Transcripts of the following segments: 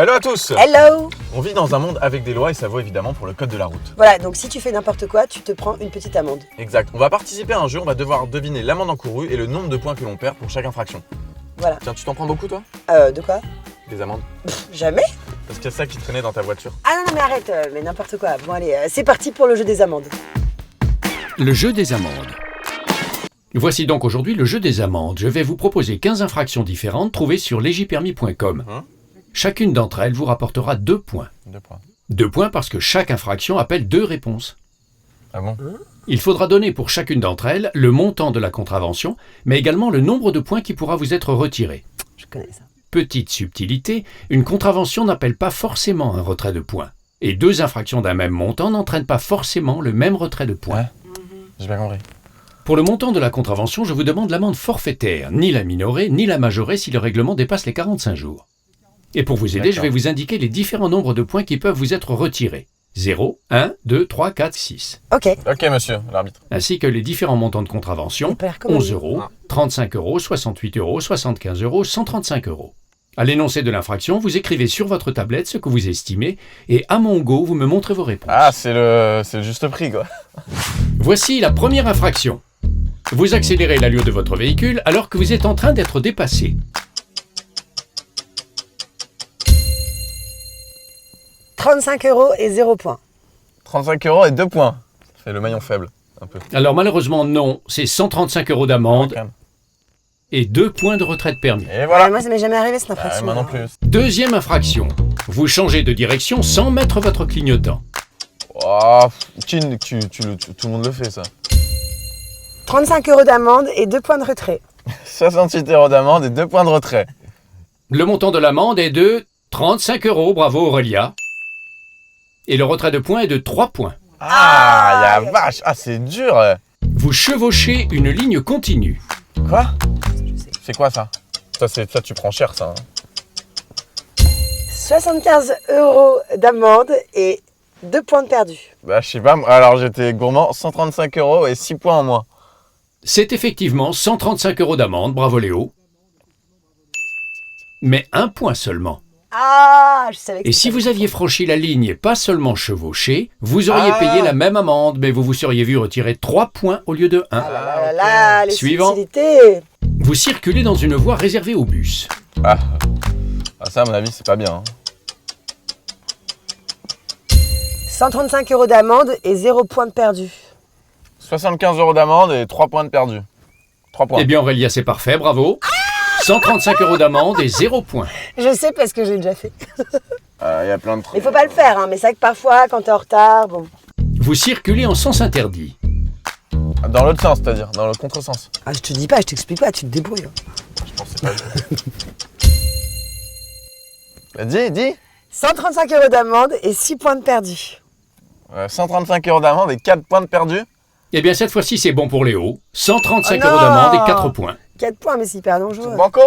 Hello à tous. Hello. On vit dans un monde avec des lois et ça vaut évidemment pour le code de la route. Voilà, donc si tu fais n'importe quoi, tu te prends une petite amende. Exact. On va participer à un jeu, on va devoir deviner l'amende encourue et le nombre de points que l'on perd pour chaque infraction. Voilà. Tiens, tu t'en prends beaucoup toi? De quoi? Des amendes? Jamais. Parce qu'il y a ça qui traînait dans ta voiture. Ah non, mais arrête, mais n'importe quoi. Bon allez, c'est parti pour le jeu des amendes. Le jeu des amendes. Voici donc aujourd'hui le jeu des amendes. Je vais vous proposer 15 infractions différentes trouvées sur legipermis.com. Chacune d'entre elles vous rapportera 2 points. 2 points. 2 points parce que chaque infraction appelle 2 réponses. Ah bon? Il faudra donner pour chacune d'entre elles le montant de la contravention, mais également le nombre de points qui pourra vous être retiré. Je connais ça. Petite subtilité, une contravention n'appelle pas forcément un retrait de points. Et 2 infractions d'un même montant n'entraînent pas forcément le même retrait de points. J'ai bien compris. Pour le montant de la contravention, je vous demande l'amende forfaitaire, ni la minorer, ni la majorer si le règlement dépasse les 45 jours. Et pour vous aider, je vais vous indiquer les différents nombres de points qui peuvent vous être retirés. 0, 1, 2, 3, 4, 6. Ok. Ok monsieur, l'arbitre. Ainsi que les différents montants de contravention, On perd comment 11 euros, 35 euros, 68 euros, 75 euros, 135 euros. À l'énoncé de l'infraction, vous écrivez sur votre tablette ce que vous estimez et à mon go, vous me montrez vos réponses. Ah, c'est le juste prix quoi. Voici la première infraction. Vous accélérez l'allure de votre véhicule alors que vous êtes en train d'être dépassé. 35 euros et 0 points. 35 euros et 2 points. Ça fait le maillon faible, un peu. Alors malheureusement non, c'est 135 euros d'amende Quand même. et 2 points de retrait de permis. Et voilà. Moi, ça m'est jamais arrivé cette infraction. Moi non plus. Deuxième infraction. Vous changez de direction sans mettre votre clignotant. Oh, tout le monde le fait ça. 35 euros d'amende et 2 points de retrait. 68 euros d'amende et 2 points de retrait. Le montant de l'amende est de 35 euros, bravo Aurélia. Et le retrait de points est de 3 points. Ah, la vache. Ah, c'est dur. Vous chevauchez une ligne continue. Quoi? C'est quoi ça? Ça, tu prends cher ça. 75 euros d'amende et 2 points de perdu. Bah, je sais pas. Alors, j'étais gourmand. 135 euros et 6 points en moins. C'est effectivement 135 euros d'amende, bravo Léo. Mais 1 point seulement. Ah, je savais que Et si vous aviez franchi la ligne et pas seulement chevauché, vous auriez Ah. payé la même amende, mais vous vous seriez vu retirer 3 points au lieu de 1. Ah là là là là, les Suivant. subtilités. Vous circulez dans une voie réservée aux bus. Ah, ça, à mon avis, c'est pas bien. 135 euros d'amende et 0 point de perdu. 75 euros d'amende et 3 points de perdu. 3 points. Eh bien Aurélia, c'est parfait, bravo. 135 euros d'amende et 0 points. Je sais parce que j'ai déjà fait. Il y a plein de trucs. Il faut pas le faire, hein, mais c'est vrai que parfois, quand t'es en retard, bon. Vous circulez en sens interdit. Dans l'autre sens, c'est-à-dire, dans le contresens. Ah, je te dis pas, je t'explique pas, tu te débrouilles. Je pense que c'est pas. Dis. 135 euros d'amende et 6 points de perdu. 135 euros d'amende et 4 points de perdu. Eh bien cette fois-ci, c'est bon pour Léo. 135 Oh non. euros d'amende et 4 points. 4 points, mais c'est hyper dangereux. Banco?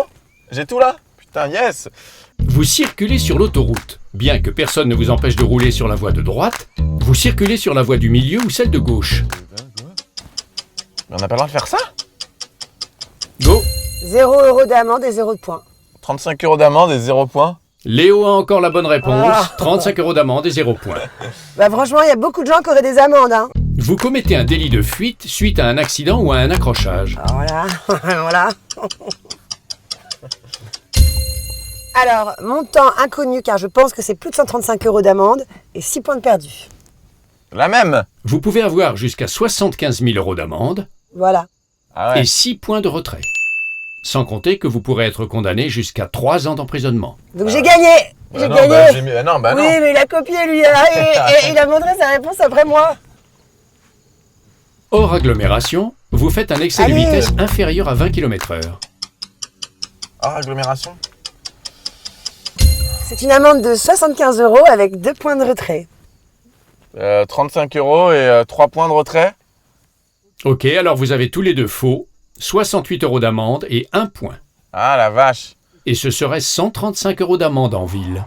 J'ai tout là? Putain, yes! Vous circulez sur l'autoroute. Bien que personne ne vous empêche de rouler sur la voie de droite, vous circulez sur la voie du milieu ou celle de gauche. Mais on n'a pas le droit de faire ça? Go! 0 euros d'amende et 0 points. 35 euros d'amende et 0 points. Léo a encore la bonne réponse. Ah. 35 euros d'amende et 0 points. Bah franchement, il y a beaucoup de gens qui auraient des amendes, hein. Vous commettez un délit de fuite suite à un accident ou à un accrochage. Alors voilà, voilà. Alors, montant inconnu, car je pense que c'est plus de 135 euros d'amende et 6 points de perdu. La même! Vous pouvez avoir jusqu'à 75 000 euros d'amende Voilà. Ah ouais. et 6 points de retrait. Sans compter que vous pourrez être condamné jusqu'à 3 ans d'emprisonnement. Donc j'ai gagné. J'ai non, gagné. bah, j'ai mis... non, bah Oui, non. mais il a copié, lui, et il a montré sa réponse après moi. Hors agglomération, vous faites un excès de Allez. vitesse inférieur à 20 km/h. Ah, agglomération. C'est une amende de 75 euros avec 2 points de retrait. 35 euros et 3 points de retrait. Ok, alors vous avez tous les deux faux. 68 euros d'amende et 1 point. Ah la vache. Et ce serait 135 euros d'amende en ville.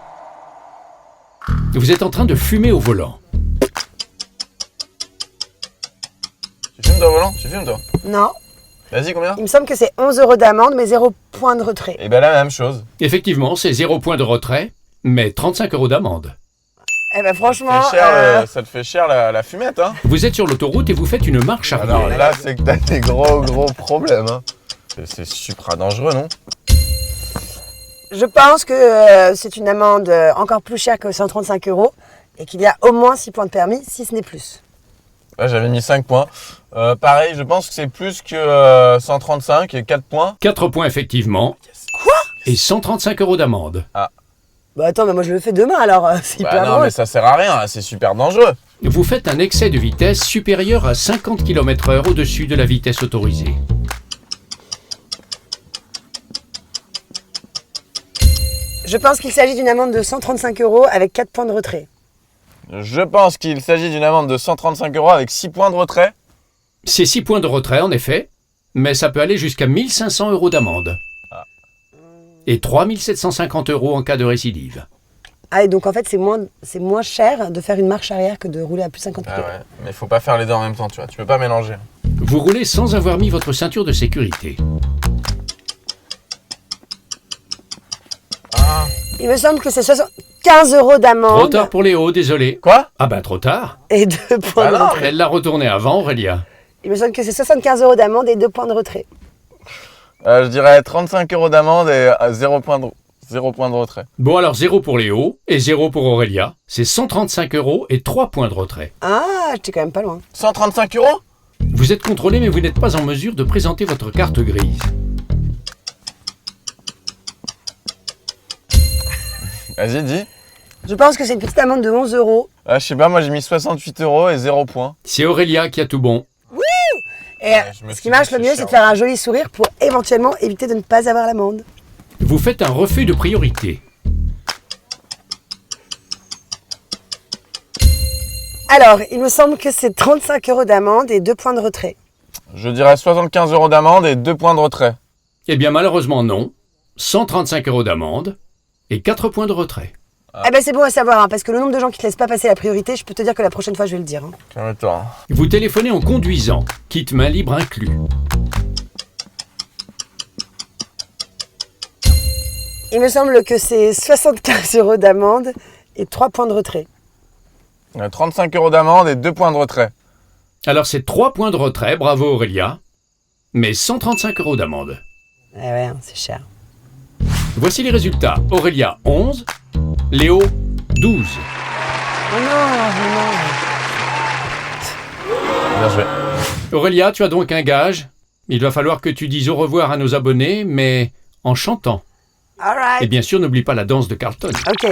Vous êtes en train de fumer au volant. Tu fumes toi au volant? Tu fumes toi? Non. Vas-y, combien? Il me semble que c'est 11 euros d'amende, mais 0 point de retrait. Et ben la même chose. Effectivement, c'est 0 point de retrait, mais 35 € d'amende. Eh ben franchement, Ça te fait cher la fumette, hein. Vous êtes sur l'autoroute et vous faites une marche Alors arrière. là, c'est que t'as des gros problèmes, hein. C'est supra dangereux, non? je pense que c'est une amende encore plus chère que 135 € et qu'il y a au moins 6 points de permis, si ce n'est plus. Là, j'avais mis 5 points. Pareil, je pense que c'est plus que 135 et 4 points. 4 points effectivement. Quoi? Et 135 € d'amende. Bah attends, mais moi je le fais demain alors, c'est hyper Bah non, drôle. mais ça sert à rien, c'est super dangereux. Vous faites un excès de vitesse supérieur à 50 km/h au-dessus de la vitesse autorisée. Je pense qu'il s'agit d'une amende de 135 € avec 4 points de retrait. Je pense qu'il s'agit d'une amende de 135 € avec 6 points de retrait. C'est 6 points de retrait en effet, mais ça peut aller jusqu'à 1500 € d'amende. Et 3750 € en cas de récidive. Ah et donc en fait c'est moins cher de faire une marche arrière que de rouler à plus de 50 Ah km. ouais, mais faut pas faire les deux en même temps, tu vois. Tu peux pas mélanger. Vous roulez sans avoir mis votre ceinture de sécurité. Ah. Il me semble que c'est 75 € d'amende. Trop tard pour Léo, désolé. Quoi? Ah ben trop tard. Et 2 points Ah de non, retrait. Elle l'a retourné avant, Aurélia. Il me semble que c'est 75 € d'amende et 2 points de retrait. Je dirais 35 € d'amende et 0 point de retrait. Bon alors 0 pour Léo et 0 pour Aurélia. C'est 135 € et 3 points de retrait. Ah, j'étais quand même pas loin. 135 €? Vous êtes contrôlé mais vous n'êtes pas en mesure de présenter votre carte grise. Vas-y, dis. Je pense que c'est une petite amende de 11 €. Ah, je sais pas, moi j'ai mis 68 € et 0 points. C'est Aurélia qui a tout bon. Et je me ce suis qui marche dit, le c'est mieux, cher. c'est de faire un joli sourire pour éventuellement éviter de ne pas avoir l'amende. Vous faites un refus de priorité. Alors, il me semble que c'est 35 € d'amende et 2 points de retrait. Je dirais 75 € d'amende et 2 points de retrait. Eh bien malheureusement non. 135 € d'amende et 4 points de retrait. Eh ben c'est bon à savoir, hein, parce que le nombre de gens qui te laissent pas passer la priorité, je peux te dire que la prochaine fois je vais le dire. Hein. Calme-toi. Vous téléphonez en conduisant, kit main libre inclus. Il me semble que c'est 75 € d'amende et 3 points de retrait. 35 € d'amende et 2 points de retrait. Alors c'est 3 points de retrait, bravo Aurélia, mais 135 € d'amende. Eh ouais, hein, c'est cher. Voici les résultats. Aurélia 11, Léo 12. Oh non. Bien joué. Aurélia, tu as donc un gage. Il va falloir que tu dises au revoir à nos abonnés, mais en chantant. Alright. Et bien sûr, n'oublie pas la danse de Carlton. Ok.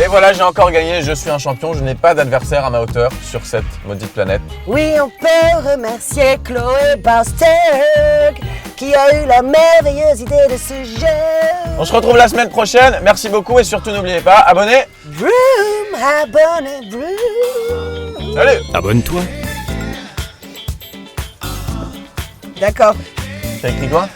Et voilà, j'ai encore gagné, je suis un champion, je n'ai pas d'adversaire à ma hauteur sur cette maudite planète. Oui, on peut remercier Chloé Bastek qui a eu la merveilleuse idée de ce jeu. On se retrouve la semaine prochaine, merci beaucoup et surtout n'oubliez pas, abonnez. Vroom, abonne, vroom. Salut. Abonne-toi. D'accord. T'as écrit quoi?